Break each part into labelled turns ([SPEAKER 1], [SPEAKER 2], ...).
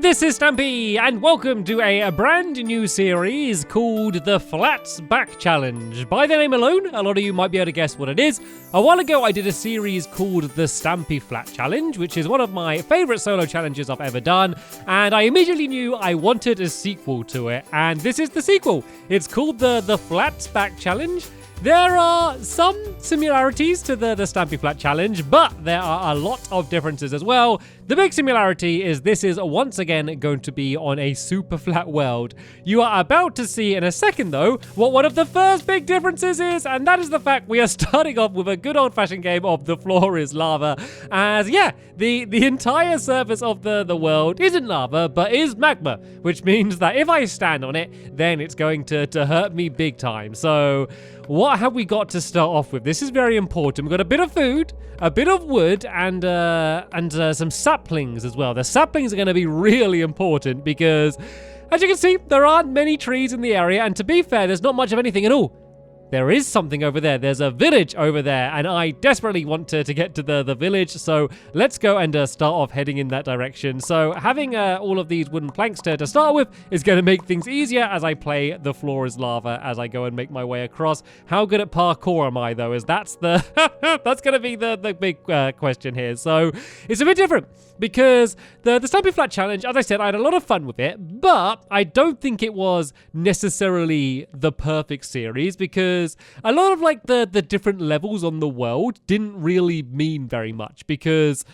[SPEAKER 1] this is Stampy, and welcome to a brand new series called the Flats Back Challenge. By the name alone, a lot of you might be able to guess what it is. A while ago, I did a series called the Stampy Flat Challenge, which is one of my favourite solo challenges I've ever done, and I immediately knew I wanted a sequel to it, and this is the sequel. It's called the Flats Back Challenge. There are some similarities to the Stampy Flat Challenge, but there are a lot of differences as well. The big similarity is this is once again going to be on a super flat world. You are about to see in a second, though, what one of the first big differences is, and that is the fact we are starting off with a good old-fashioned game of the floor is lava. As, yeah, the entire surface of the world isn't lava, but is magma, which means that if I stand on it, then it's going to hurt me big time. So what have we got to start off with? This is very important. We've got a bit of food, a bit of wood, and some saplings as well. The saplings are going to be really important because, as you can see, there aren't many trees in the area, and to be fair, there's not much of anything at all. There is something over there. There's a village over there, and I desperately want to get to the village, so let's go and start off heading in that direction. So having all of these wooden planks to start with is going to make things easier as I play the floor is lava as I go and make my way across. How good at parkour am I, though? That's going to be the big question here. So it's a bit different because the Stampy Flat Challenge, as I said, I had a lot of fun with it, but I don't think it was necessarily the perfect series because a lot of like the different levels on the world didn't really mean very much because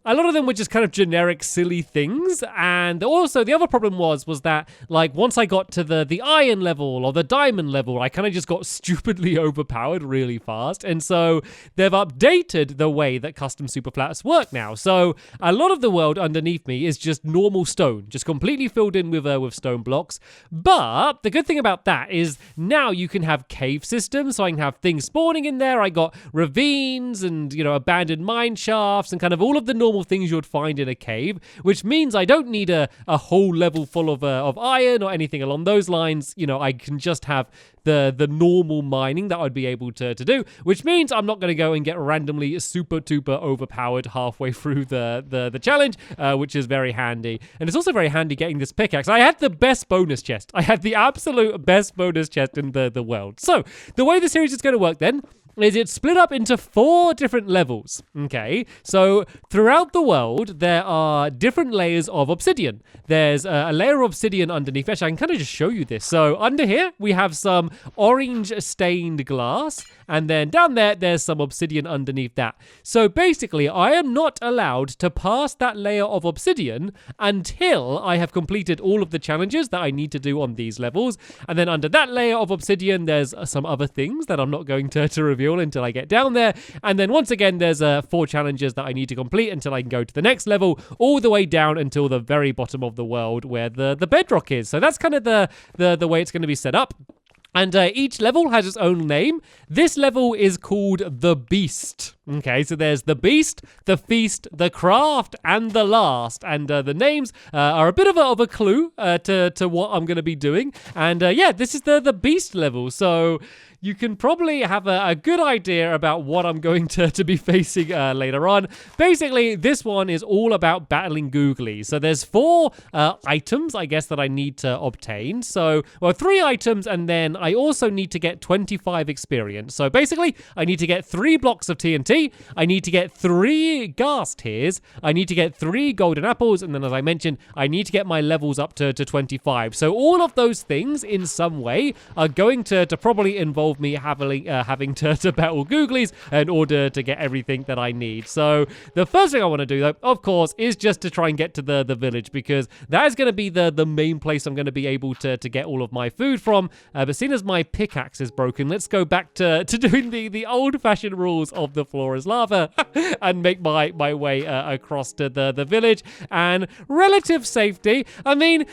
[SPEAKER 1] a lot of them were just kind of generic, silly things. And also the other problem was that like once I got to the iron level or the diamond level, I kind of just got stupidly overpowered really fast. And so they've updated the way that custom super flats work now. So a lot of the world underneath me is just normal stone, just completely filled in with stone blocks. But the good thing about that is now you can have cave systems. So I can have things spawning in there. I got ravines and, you know, abandoned mine shafts and kind of all of the normal things you would find in a cave, which means I don't need a whole level full of iron or anything along those lines. You know, I can just have the normal mining that I'd be able to do, which means I'm not going to go and get randomly super duper overpowered halfway through the challenge, which is very handy. And it's also very handy getting this pickaxe. I had the best bonus chest. I had the absolute best bonus chest in the world. So the way the series is going to work then is it's split up into 4 different levels, okay? So throughout the world, there are different layers of obsidian. There's a layer of obsidian underneath. Actually, I can kind of just show you this. So under here, we have some orange stained glass, and then down there, there's some obsidian underneath that. So basically, I am not allowed to pass that layer of obsidian until I have completed all of the challenges that I need to do on these levels. And then under that layer of obsidian, there's some other things that I'm not going to reveal until I get down there. And then once again, there's 4 challenges that I need to complete until I can go to the next level, all the way down until the very bottom of the world where the bedrock is. So that's kind of the way it's going to be set up. And each level has its own name. This level is called the Beast. Okay, so there's the Beast, the Feast, the Craft, and the Last. And the names are a bit of a clue to what I'm going to be doing. And yeah, this is the Beast level. So you can probably have a good idea about what I'm going to be facing later on. Basically, this one is all about battling Googly. So there's 4 items, I guess, that I need to obtain. So, well, 3 items, and then I also need to get 25 experience. So basically, I need to get 3 blocks of TNT. I need to get 3 ghast tears. I need to get 3 golden apples. And then, as I mentioned, I need to get my levels up to 25. So all of those things, in some way, are going to probably involve me having to battle Googlies in order to get everything that I need. So the first thing I want to do, though, of course, is just to try and get to the village, because that is going to be the main place I'm going to be able to get all of my food from. But seeing as my pickaxe is broken, let's go back to doing the old-fashioned rules of the floor is lava and make my way across to the village. And relative safety, I mean,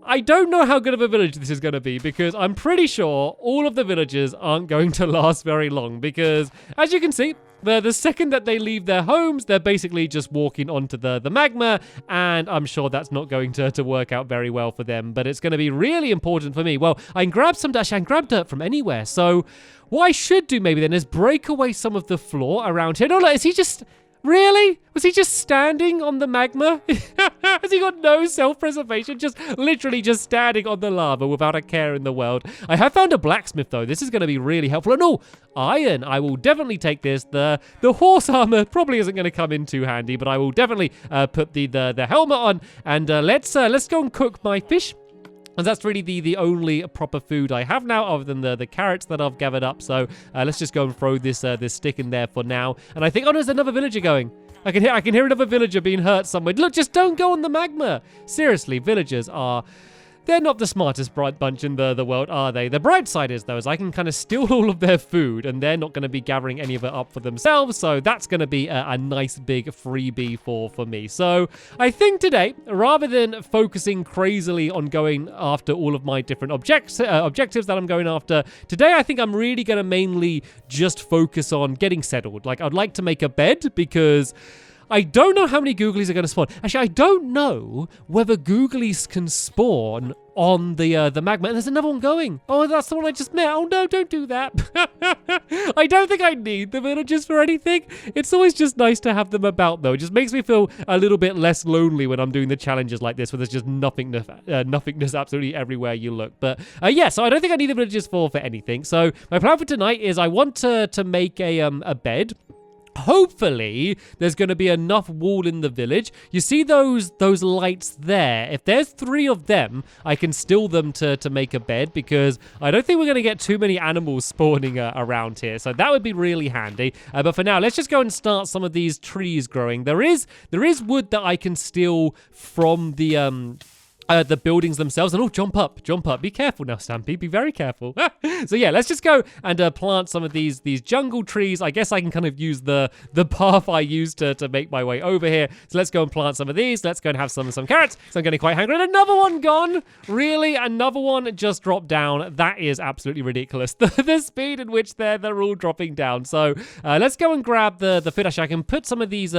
[SPEAKER 1] I don't know how good of a village this is going to be, because I'm pretty sure all of the villagers aren't going to last very long, because as you can see, the second that they leave their homes, they're basically just walking onto the magma, and I'm sure that's not going to work out very well for them, but it's going to be really important for me. Well, I can grab some dash, I can grab dirt from anywhere, so what I should do maybe then is break away some of the floor around here. No, is he just Really? Was he just standing on the magma? Has he got no self-preservation? Just literally just standing on the lava without a care in the world. I have found a blacksmith though. This is going to be really helpful. And oh, iron. I will definitely take this. The horse armor probably isn't going to come in too handy, but I will definitely put the helmet on. And let's go and cook my fish. And that's really the only proper food I have now, other than the carrots that I've gathered up. So let's just go and throw this stick in there for now. And I think, oh, there's another villager going. I can hear another villager being hurt somewhere. Look, just don't go on the magma. Seriously, villagers are... They're not the smartest bright bunch in the world, are they? The bright side is, though, is I can kind of steal all of their food, and they're not going to be gathering any of it up for themselves, so that's going to be a nice big freebie for me. So I think today, rather than focusing crazily on going after all of my different objectives that I'm going after, today I think I'm really going to mainly just focus on getting settled. Like, I'd like to make a bed, because... I don't know how many googlies are going to spawn. Actually, I don't know whether googlies can spawn on the magma. And there's another one going. Oh, that's the one I just met. Oh, no, don't do that. I don't think I need the villagers for anything. It's always just nice to have them about, though. It just makes me feel a little bit less lonely when I'm doing the challenges like this, where there's just nothingness absolutely everywhere you look. But yeah, so I don't think I need the villagers for anything. So my plan for tonight is I want to make a bed. Hopefully, there's going to be enough wool in the village. You see those lights there? If there's 3 of them, I can steal them to make a bed, because I don't think we're going to get too many animals spawning around here. So that would be really handy. But for now, let's just go and start some of these trees growing. There is wood that I can steal from the buildings themselves. And oh, jump up. Be careful now, Stampy. Be very careful. So yeah, let's just go and plant some of these jungle trees. I guess I can kind of use the path I used to make my way over here. So let's go and plant some of these. Let's go and have some carrots. So I'm getting quite hungry. And another one gone. Really? Another one just dropped down. That is absolutely ridiculous. The speed in which they're all dropping down. So let's go and grab the food. Actually, I can put some of these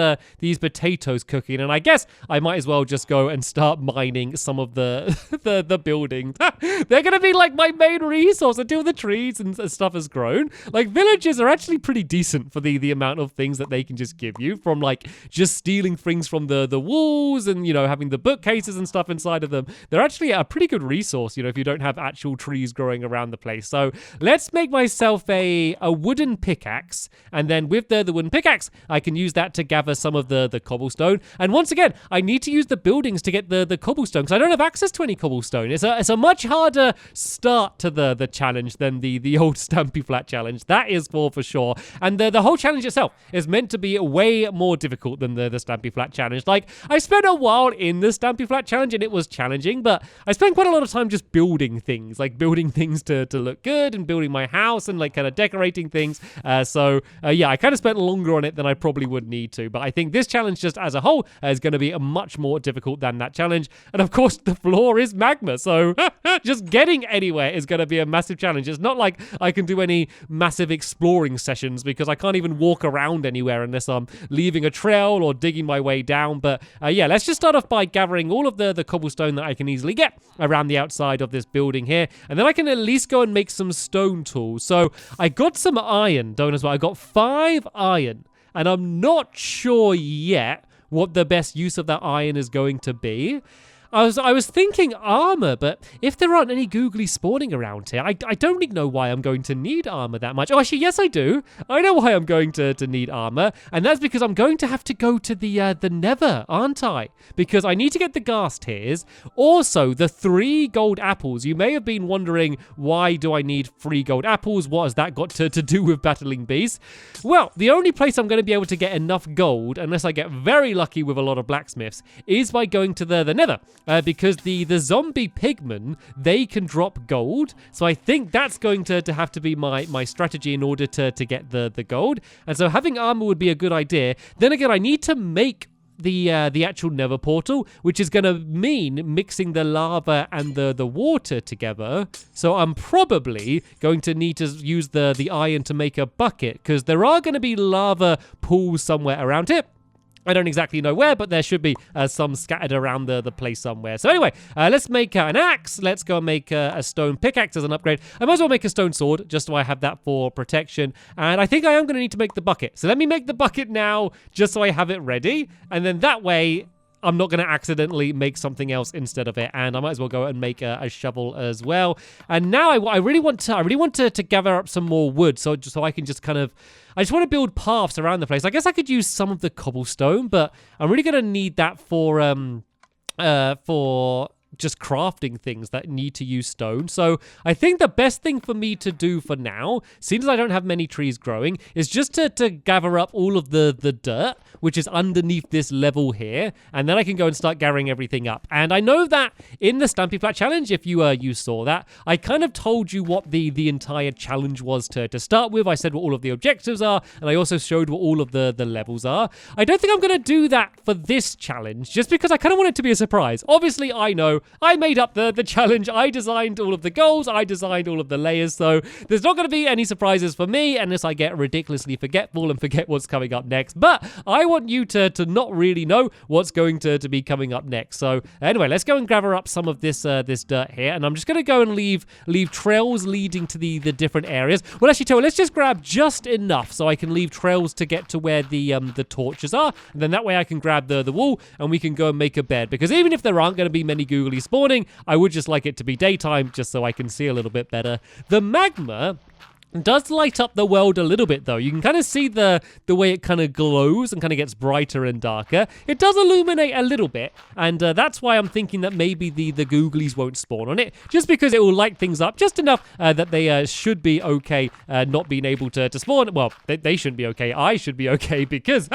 [SPEAKER 1] potatoes cooking. And I guess I might as well just go and start mining some of the buildings. They're gonna be like my main resource until the trees and stuff has grown. Like, villagers are actually pretty decent for the amount of things that they can just give you, from like just stealing things from the walls and, you know, having the bookcases and stuff inside of them. They're actually a pretty good resource, you know, if you don't have actual trees growing around the place. So let's make myself a wooden pickaxe, and then with the wooden pickaxe I can use that to gather some of the cobblestone. And once again, I need to use the buildings to get the cobblestone, because I don't have access to any cobblestone. It's a much harder start to the challenge than the old Stampy Flat challenge. That is for sure. And the whole challenge itself is meant to be way more difficult than the Stampy Flat challenge. Like, I spent a while in the Stampy Flat challenge and it was challenging, but I spent quite a lot of time just building things, like building things to look good and building my house and like kind of decorating things. Yeah, I kind of spent longer on it than I probably would need to. But I think this challenge just as a whole is going to be much more difficult than that challenge. And of course, the floor is magma, so just getting anywhere is going to be a massive challenge. It's not like I can do any massive exploring sessions, because I can't even walk around anywhere unless I'm leaving a trail or digging my way down. But yeah, let's just start off by gathering all of the cobblestone that I can easily get around the outside of this building here, and then I can at least go and make some stone tools. So I got some iron, don't as well. I got 5 iron, and I'm not sure yet what the best use of that iron is going to be. I was thinking armor, but if there aren't any googly spawning around here, I don't really know why I'm going to need armor that much. Oh, actually, yes, I do. I know why I'm going to need armor, and that's because I'm going to have to go to the Nether, aren't I? Because I need to get the ghast tears. Also, the 3 gold apples. You may have been wondering, why do I need 3 gold apples? What has that got to do with battling beasts? Well, the only place I'm going to be able to get enough gold, unless I get very lucky with a lot of blacksmiths, is by going to the Nether. Because the zombie pigmen, they can drop gold. So I think that's going to have to be my strategy in order to get the gold. And so having armor would be a good idea. Then again, I need to make the actual Nether portal, which is going to mean mixing the lava and the water together. So I'm probably going to need to use the iron to make a bucket, because there are going to be lava pools somewhere around here. I don't exactly know where, but there should be some scattered around the place somewhere. So anyway, let's make an axe. Let's go and make a stone pickaxe as an upgrade. I might as well make a stone sword, just so I have that for protection. And I think I am going to need to make the bucket. So let me make the bucket now, just so I have it ready. And then that way, I'm not going to accidentally make something else instead of it, and I might as well go and make a shovel as well. And now I really want to gather up some more wood, so I can just kind of, I just want to build paths around the place. I guess I could use some of the cobblestone, but I'm really going to need that for just crafting things that need to use stone. So I think the best thing for me to do for now, since I don't have many trees growing, is just to gather up all of the dirt, which is underneath this level here, and then I can go and start gathering everything up. And I know that in the Stampy challenge, if you saw that, I kind of told you what the entire challenge was to start with. I said what all of the objectives are, and I also showed what all of the levels are. I don't think I'm going to do that for this challenge, just because I kind of want it to be a surprise. Obviously, I know I made up the challenge. I designed all of the goals. I designed all of the layers. So there's not going to be any surprises for me unless I get ridiculously forgetful and forget what's coming up next. But I want you to not really know what's going to be coming up next. So anyway, let's go and gather up some of this dirt here. And I'm just going to go and leave trails leading to the different areas. Well, actually, let's just grab just enough so I can leave trails to get to where the torches are. And then that way I can grab the wool and we can go and make a bed. Because even if there aren't going to be many googly spawning, I would just like it to be daytime just so I can see a little bit better. The magma does light up the world a little bit, though. You can kind of see the way it kind of glows and kind of gets brighter and darker. It does illuminate a little bit, and that's why I'm thinking that maybe the googlies won't spawn on it, just because it will light things up just enough that they should be okay not being able to spawn. Well, they shouldn't be okay. I should be okay because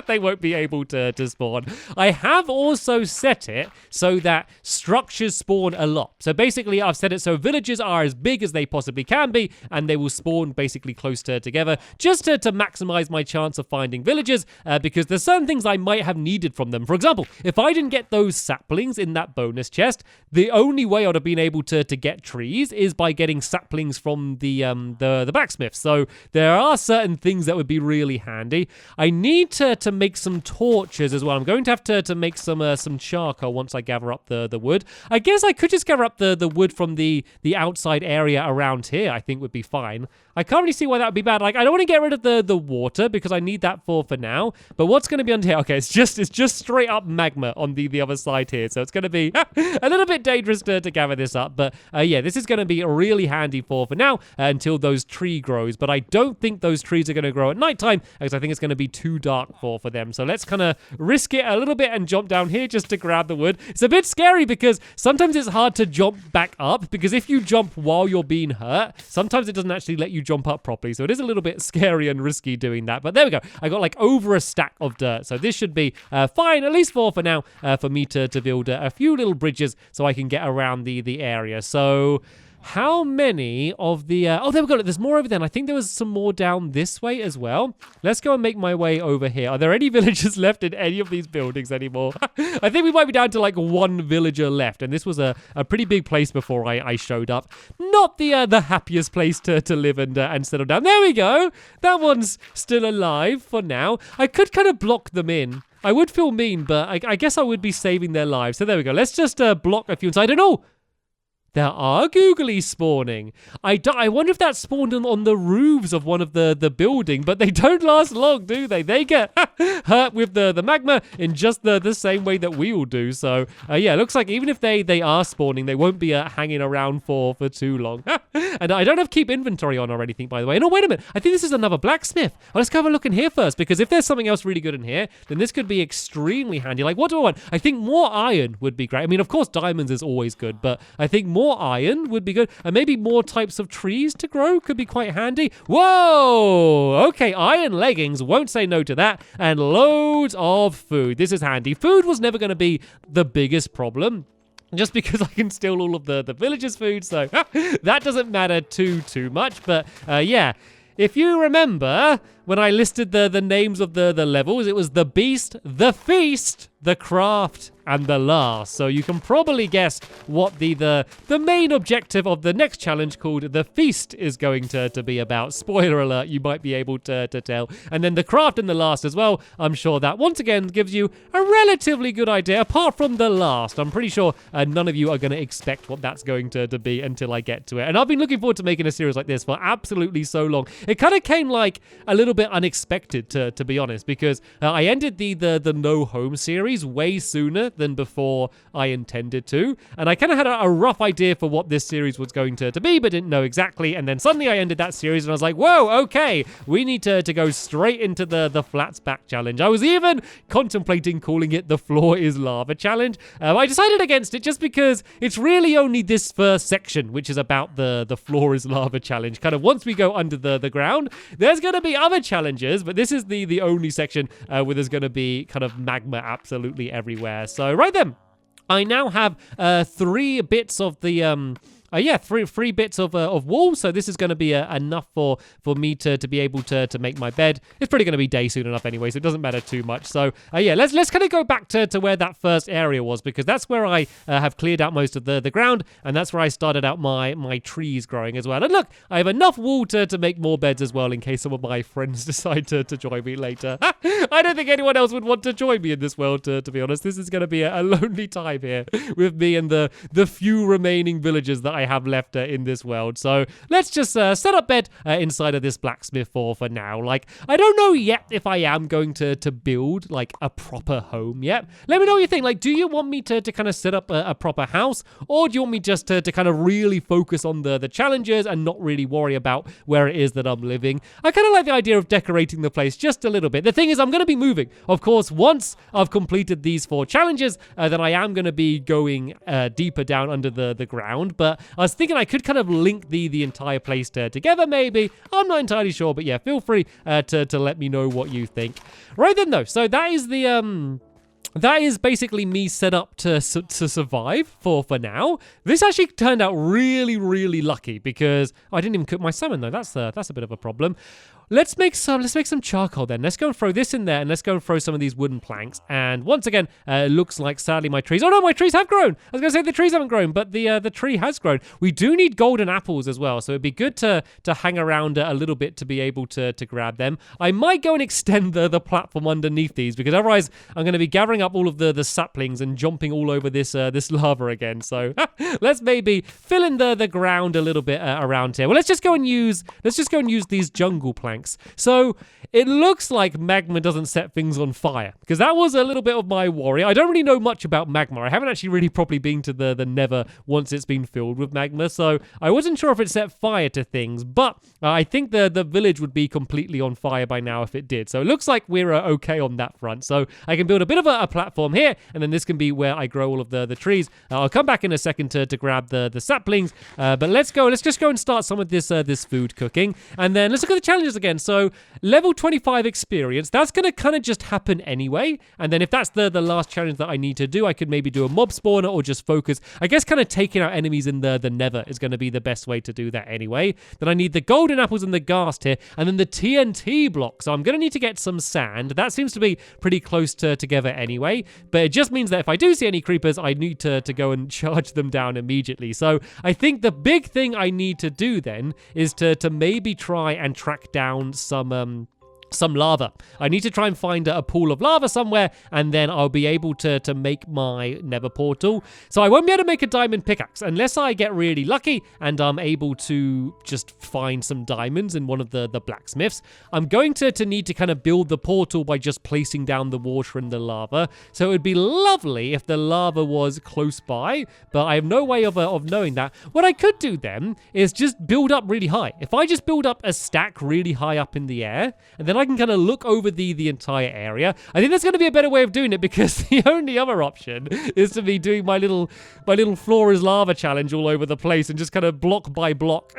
[SPEAKER 1] they won't be able to spawn. I have also set it so that structures spawn a lot. So basically, I've set it so villages are as big as they possibly can be, and they will spawn basically close together, just to maximize my chance of finding villagers, because there's certain things I might have needed from them. For example, if I didn't get those saplings in that bonus chest, the only way I would have been able to get trees is by getting saplings from the blacksmith. So there are certain things that would be really handy. I need to make some torches as well. I'm going to have to make some charcoal once I gather up the wood. I guess I could just gather up the wood from the outside area around here. I think would be fine. I can't really see why that would be bad. Like, I don't want to get rid of the water because I need that for now. But what's going to be under here? Okay, it's just straight up magma on the other side here. So it's going to be a little bit dangerous to gather this up. But yeah, this is going to be really handy for now until those tree grows. But I don't think those trees are going to grow at nighttime because I think it's going to be too dark for them. So let's kind of risk it a little bit and jump down here just to grab the wood. It's a bit scary because sometimes it's hard to jump back up because if you jump while you're being hurt, sometimes it doesn't actually let you jump up properly. So it is a little bit scary and risky doing that. But there we go. I got like over a stack of dirt. So this should be fine, at least for now, for me to build a few little bridges so I can get around the area. So how many of the... oh, there we go. There's more over there. And I think there was some more down this way as well. Let's go and make my way over here. Are there any villagers left in any of these buildings anymore? I think we might be down to like one villager left. And this was a pretty big place before I showed up. Not the happiest place to live and settle down. There we go. That one's still alive for now. I could kind of block them in. I would feel mean, but I guess I would be saving their lives. So there we go. Let's just block a few inside. I don't know. There are googlies spawning. I wonder if that spawned on the roofs of one of the building, but they don't last long, do they? They get hurt with the magma in just the same way that we all do. So, yeah, it looks like even if they are spawning, they won't be hanging around for too long. And I don't have keep inventory on or anything, by the way. No, wait a minute. I think this is another blacksmith. Well, let's go have a look in here first, because if there's something else really good in here, then this could be extremely handy. Like, what do I want? I think more iron would be great. I mean, of course, diamonds is always good, but I think more iron would be good. And maybe more types of trees to grow could be quite handy. Whoa! Okay, iron leggings. Won't say no to that. And loads of food. This is handy. Food was never going to be the biggest problem, just because I can steal all of the villagers' food, so that doesn't matter too much. But yeah, if you remember when I listed the names of the levels. It was the Beast, the Feast, the Craft, and the Last. So you can probably guess what the main objective of the next challenge called the Feast is going to be about. Spoiler alert, you might be able to tell. And then the Craft and the Last as well. I'm sure that once again gives you a relatively good idea. Apart from the Last, I'm pretty sure none of you are going to expect what that's going to be until I get to it. And I've been looking forward to making a series like this for absolutely so long. It kind of came like a little bit unexpected, to be honest, because I ended the No Home series way sooner than before I intended to, and I kind of had a rough idea for what this series was going to be, but didn't know exactly. And then suddenly I ended that series and I was like, whoa, okay, we need to go straight into the Flats Back challenge. I was even contemplating calling it the Floor is Lava challenge. I decided against it just because it's really only this first section which is about the Floor is Lava challenge. Kind of once we go under the ground, there's going to be other challenges, but this is the only section where there's going to be kind of magma absolutely everywhere. So right then, I now have 3 bits of the three bits of wall, so this is going to be enough for me to be able to make my bed. It's probably going to be day soon enough anyway, so it doesn't matter too much. So let's kind of go back to where that first area was, because that's where I have cleared out most of the ground, and that's where I started out my trees growing as well. And look, I have enough wool to make more beds as well in case some of my friends decide to join me later. I don't think anyone else would want to join me in this world, to be honest. This is going to be a lonely time here with me and the few remaining villagers that I have left in this world. So let's just set up bed inside of this blacksmith for now. Like, I don't know yet if I am going to build like a proper home yet. Let me know what you think. Like, do you want me to kind of set up a proper house, or do you want me just to kind of really focus on the challenges and not really worry about where it is that I'm living? I kind of like the idea of decorating the place just a little bit. The thing is, I'm going to be moving. Of course, once I've completed these 4 challenges, then I am going to be going deeper down under the ground. But I was thinking I could kind of link the entire place together, maybe. I'm not entirely sure, but yeah, feel free to let me know what you think. Right then, though, so that is that is basically me set up to survive for now. This actually turned out really, really lucky because I didn't even cook my salmon though. That's a bit of a problem. Let's make some charcoal then. Let's go and throw this in there, and let's go and throw some of these wooden planks. And once again, it looks like sadly my trees. Oh no, my trees have grown. I was gonna say the trees haven't grown, but the tree has grown. We do need golden apples as well, so it'd be good to hang around a little bit to be able to grab them. I might go and extend the platform underneath these, because otherwise I'm gonna be gathering up all of the saplings and jumping all over this lava again. So let's maybe fill in the ground a little bit around here. Well, let's just go and use these jungle planks. So it looks like magma doesn't set things on fire, because that was a little bit of my worry. I don't really know much about magma. I haven't actually really properly been to the Nether once it's been filled with magma, so I wasn't sure if it set fire to things, but I think the village would be completely on fire by now if it did. So it looks like we're okay on that front. So I can build a bit of a platform here, and then this can be where I grow all of the trees. I'll come back in a second to grab the saplings, but let's just go and start some of this food cooking, and then let's look at the challenges again. So level 25 experience, that's going to kind of just happen anyway. And then if that's the last challenge that I need to do, I could maybe do a mob spawner or just focus. I guess kind of taking out enemies in the Nether is going to be the best way to do that anyway. Then I need the golden apples and the ghast here, and then the TNT block. So I'm going to need to get some sand. That seems to be pretty close together anyway. But it just means that if I do see any creepers, I need to go and charge them down immediately. So I think the big thing I need to do then is to maybe try and track down some lava. I need to try and find a pool of lava somewhere, and then I'll be able to make my nether portal. So I won't be able to make a diamond pickaxe unless I get really lucky and I'm able to just find some diamonds in one of the blacksmiths. I'm going to need to kind of build the portal by just placing down the water and the lava. So it would be lovely if the lava was close by, but I have no way of knowing that. What I could do then is just build up really high. If I just build up a stack really high up in the air, and then I can kind of look over the entire area. I think that's going to be a better way of doing it, because the only other option is to be doing my little floor is lava challenge all over the place and just kind of block by block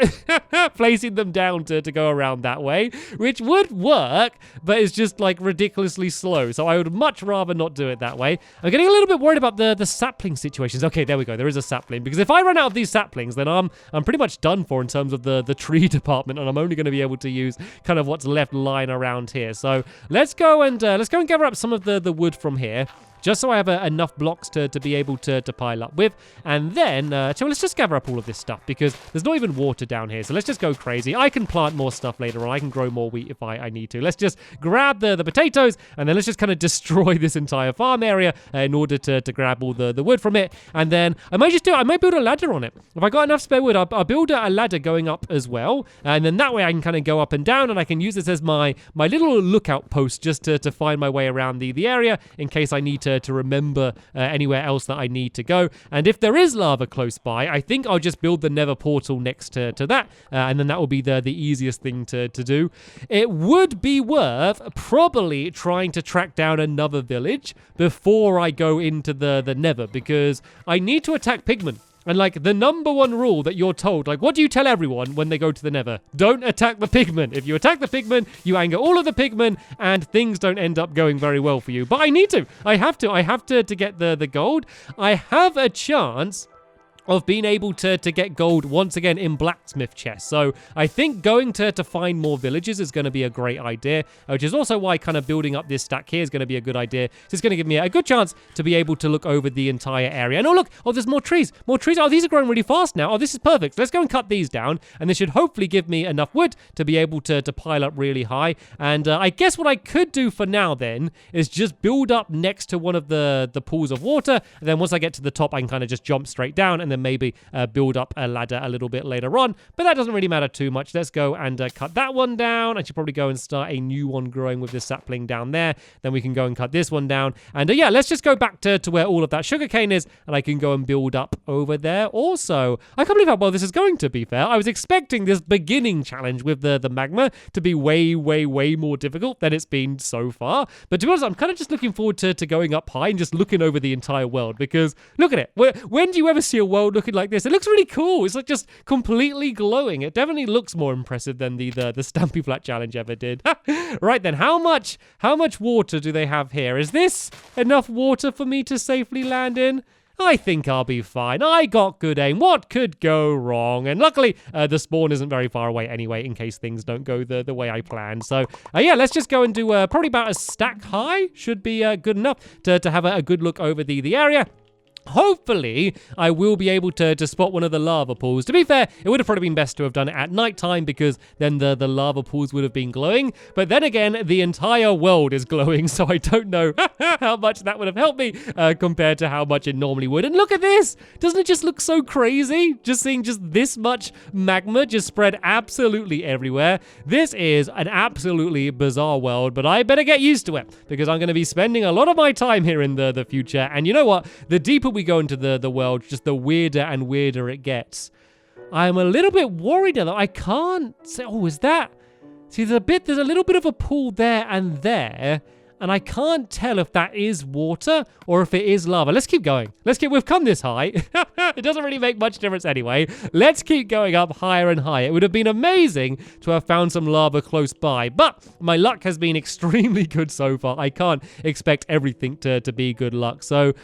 [SPEAKER 1] placing them down to go around that way, which would work, but it's just like ridiculously slow. So I would much rather not do it that way. I'm getting a little bit worried about the sapling situations. Okay, there we go. There is a sapling, because if I run out of these saplings, then I'm pretty much done for in terms of the tree department, and I'm only going to be able to use kind of what's left lying around around here. So let's go and gather up some of the wood from here, just so I have enough blocks to be able to pile up with. And then, so let's just gather up all of this stuff, because there's not even water down here. So let's just go crazy. I can plant more stuff later on. I can grow more wheat if I need to. Let's just grab the potatoes, and then let's just kind of destroy this entire farm area in order to grab all the wood from it. And then I might build a ladder on it. If I got enough spare wood, I'll build a ladder going up as well. And then that way I can kind of go up and down, and I can use this as my little lookout post just to find my way around the area in case I need to remember anywhere else that I need to go. And if there is lava close by, I think I'll just build the nether portal next to that, and then that will be the easiest thing to do. It would be worth probably trying to track down another village before I go into the nether, because I need to attack pigmen. And, like, the number one rule that you're told, like, what do you tell everyone when they go to the nether? Don't attack the pigmen. If you attack the pigmen, you anger all of the pigmen, and things don't end up going very well for you. But I need to. I have to get the gold. I have a chance of being able to get gold once again in blacksmith chests. So I think going to find more villages is going to be a great idea, which is also why kind of building up this stack here is going to be a good idea. It's going to give me a good chance to be able to look over the entire area. And oh, look, oh, there's more trees. More trees. Oh, these are growing really fast now. Oh, this is perfect. Let's go and cut these down, and this should hopefully give me enough wood to be able to pile up really high. And I guess what I could do for now then is just build up next to one of the pools of water, and then once I get to the top, I can kind of just jump straight down, and then maybe build up a ladder a little bit later on, but that doesn't really matter too much. Let's go and cut that one down. I should probably go and start a new one growing with this sapling down there. Then we can go and cut this one down, and yeah, let's just go back to where all of that sugarcane is, and I can go and build up over there also. I can't believe how well this is going, to be fair. I was expecting this beginning challenge with the magma to be way more difficult than it's been so far, but to be honest, I'm kind of just looking forward to going up high and just looking over the entire world, because look at it. When do you ever see a world looking like this? It looks really cool. It's like just completely glowing. It definitely looks more impressive than the Stampy challenge ever did. Right then, how much water do they have here? Is this enough water for me to safely land in? I think I'll be fine. I got good aim. What could go wrong? And luckily, the spawn isn't very far away anyway, in case things don't go the way I planned. So, yeah, let's just go and do probably about a stack high. Should be good enough to have a good look over the area. Hopefully, I will be able to spot one of the lava pools. To be fair, it would have probably been best to have done it at night time, because then the lava pools would have been glowing. But then again, the entire world is glowing, so I don't know how much that would have helped me compared to how much it normally would. And look at this! Doesn't it just look so crazy? Just seeing just this much magma just spread absolutely everywhere. This is an absolutely bizarre world, but I better get used to it, because I'm going to be spending a lot of my time here in the future. And you know what? The deeper we go into the world, just the weirder and weirder it gets. I'm a little bit worried though. I can't say, oh, is that? See, there's a little bit of a pool there, and I can't tell if that is water or if it is lava. Let's keep going. We've come this high. It doesn't really make much difference anyway. Let's keep going up higher and higher. It would have been amazing to have found some lava close by, but my luck has been extremely good so far. I can't expect everything to be good luck. So,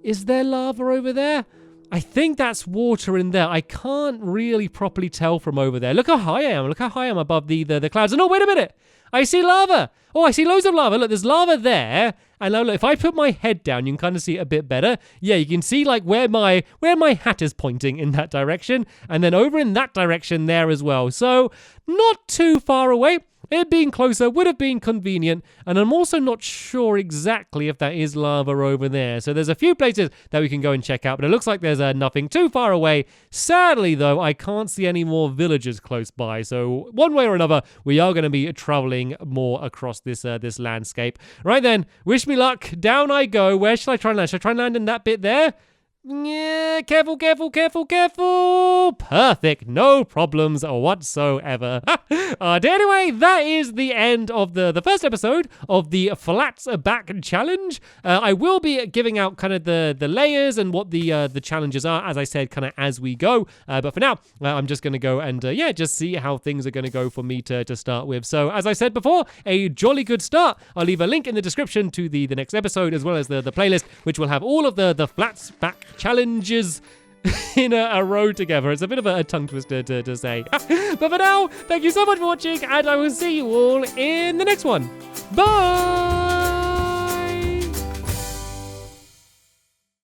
[SPEAKER 1] is there lava over there? I think that's water in there. I can't really properly tell from over there. Look how high I am. Look how high I am above the clouds. And oh, wait a minute. I see lava. Oh, I see loads of lava. Look, there's lava there. And now, look, if I put my head down, you can kind of see it a bit better. Yeah, you can see like where my hat is pointing in that direction. And then over in that direction there as well. So not too far away. It being closer would have been convenient, and I'm also not sure exactly if that is lava over there. So there's a few places that we can go and check out, but it looks like there's nothing too far away. Sadly, though, I can't see any more villagers close by. So one way or another, we are going to be traveling more across this landscape. Right then, wish me luck. Down I go. Where should I try and land? Should I try and land in that bit there? Yeah, careful. Perfect. No problems whatsoever. Anyway, that is the end of the first episode of the Flats Back Challenge. I will be giving out kind of the layers and what the challenges are, as I said, kind of as we go. But for now, I'm just going to go and, just see how things are going to go for me to start with. So, as I said before, a jolly good start. I'll leave a link in the description to the next episode, as well as the playlist, which will have all of the Flats Back challenges in a row together. It's a bit of a tongue twister to say. But for now, thank you so much for watching, and I will see you all in the next one. Bye!